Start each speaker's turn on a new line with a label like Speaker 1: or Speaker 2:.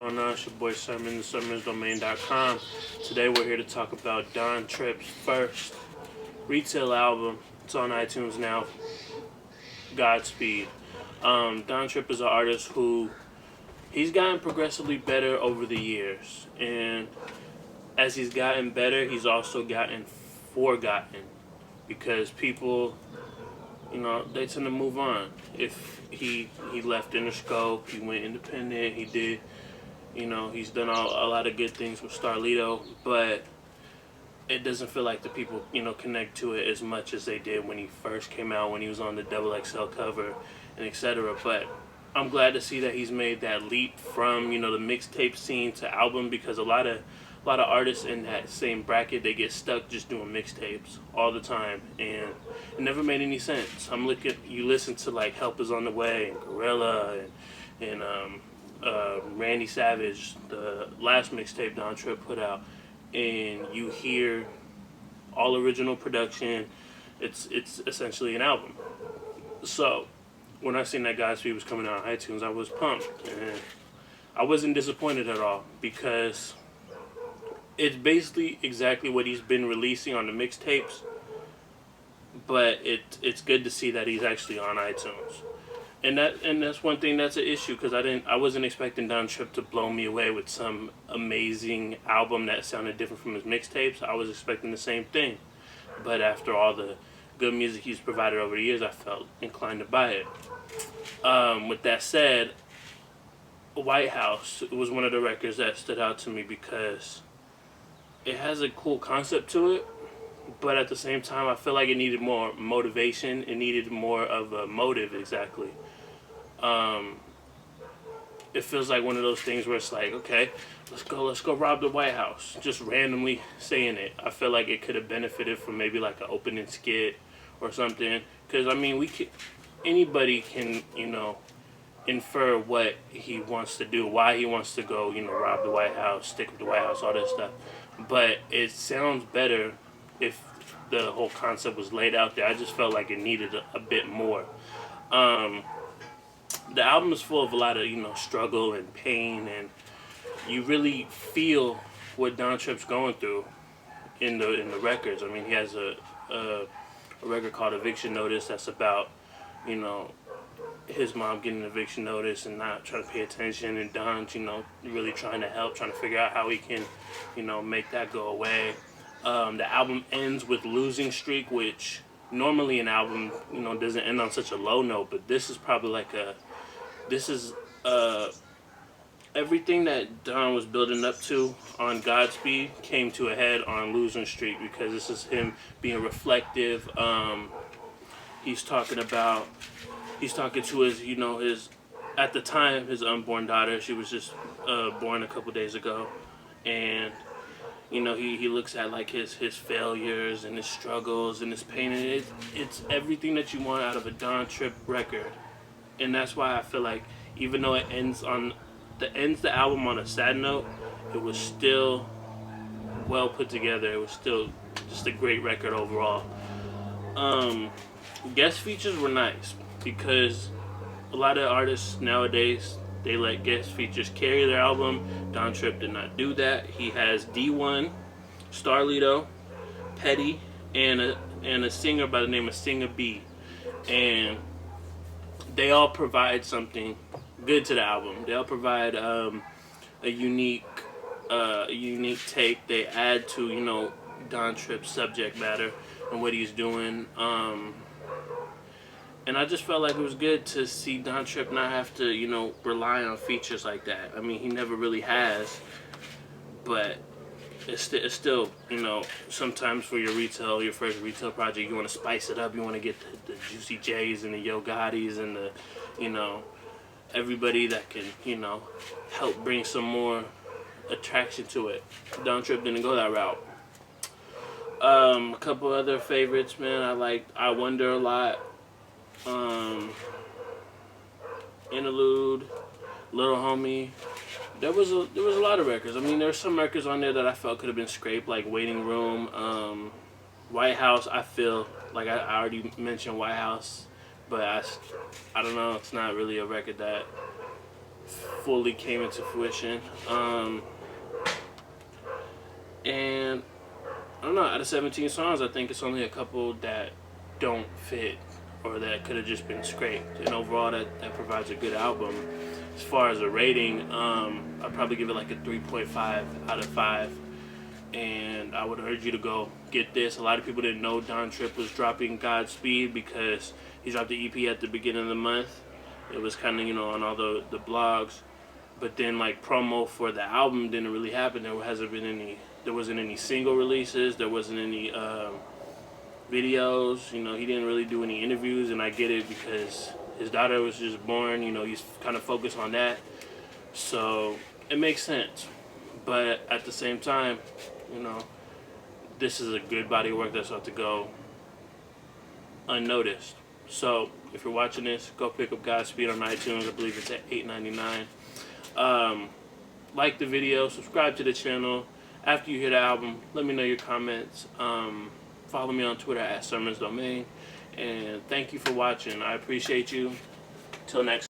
Speaker 1: It's your boy Sermon, the sermonsdomain.com. Today we're here to talk about Don Tripp's first retail album. It's on iTunes now, Godspeed. Don Tripp is an artist who he's gotten progressively better over the years. And as he's gotten better, he's also gotten forgotten. Because people, they tend to move on. If he left Interscope, he went independent, he did. He's done a lot of good things with Starlito, but it doesn't feel like the people, connect to it as much as they did when he first came out, when he was on the Double XL cover, and etc. But I'm glad to see that he's made that leap from, the mixtape scene to album, because a lot of artists in that same bracket, they get stuck just doing mixtapes all the time, and it never made any sense. You listen to like Help Is On The Way and Gorilla and Randy Savage, the last mixtape Don Tripp put out, and you hear all original production. It's essentially an album. So when I seen that Godspeed was coming out on iTunes, I was pumped, and I wasn't disappointed at all, because it's basically exactly what he's been releasing on the mixtapes, but it's good to see that he's actually on iTunes. And that's one thing that's an issue, because I wasn't expecting Don Tripp to blow me away with some amazing album that sounded different from his mixtapes. I was expecting the same thing, but after all the good music he's provided over the years, I felt inclined to buy it. With that said, White House was one of the records that stood out to me, because it has a cool concept to it, but at the same time, I feel like it needed more motivation. It needed more of a motive, exactly. It feels like one of those things where it's like, okay, let's go rob the White House. Just randomly saying it. I feel like it could have benefited from maybe like an opening skit or something. Because anybody can, infer what he wants to do, why he wants to go, rob the White House, stick with the White House, all that stuff. But it sounds better if the whole concept was laid out there. I just felt like it needed a bit more. The album is full of a lot of, struggle and pain, and you really feel what Don Tripp's going through in the records. I mean, he has a record called Eviction Notice that's about, his mom getting an eviction notice and not trying to pay attention, and Don's, really trying to help, trying to figure out how he can, make that go away. The album ends with Losing Streak, which normally an album, doesn't end on such a low note, but this is probably everything that Don was building up to on Godspeed came to a head on Losing Streak, because this is him being reflective. He's talking to his at the time, his unborn daughter. She was just born a couple days ago, and he looks at like his failures and his struggles and his pain, and it's everything that you want out of a Don Tripp record. And that's why I feel like, even though it ends the album on a sad note, it was still well put together. It was still just a great record overall. Guest features were nice, because a lot of artists nowadays, they let guest features carry their album. Don Tripp did not do that. He has D1, Starlito, Petty, and a singer by the name of Singer B, and they all provide something good to the album. They all provide a unique take. They add to Don Tripp's subject matter and what he's doing. And I just felt like it was good to see Don Tripp not have to, rely on features like that. I mean, he never really has, but it's still, sometimes for your first retail project, you want to spice it up. You want to get the Juicy J's and the Yo Gottis and the, everybody that can, help bring some more attraction to it. Don Tripp didn't go that route. A couple other favorites, man. I liked I Wonder a lot. Interlude, Little Homie. There was a lot of records. I mean, there's some records on there that I felt could have been scraped, like Waiting Room, White House. I feel like I already mentioned White House, but I don't know. It's not really a record that fully came into fruition. And I don't know, out of 17 songs, I think it's only a couple that don't fit or that could have just been scraped. And overall, that provides a good album. As far as a rating, I'd probably give it like a 3.5 out of 5. And I would urge you to go get this. A lot of people didn't know Don Tripp was dropping Godspeed because he dropped the EP at the beginning of the month. It was kind of, on all the blogs. But then, like, promo for the album didn't really happen. There wasn't any single releases. There wasn't any videos. He didn't really do any interviews, and I get it because his daughter was just born. He's kind of focused on that. So it makes sense. But at the same time, this is a good body of work that's about to go unnoticed. So if you're watching this, go pick up Godspeed on iTunes. I believe it's at $8.99. Like the video, subscribe to the channel. After you hear the album, let me know your comments. Follow me on Twitter at SermonsDomain. And thank you for watching. I appreciate you. Till next time.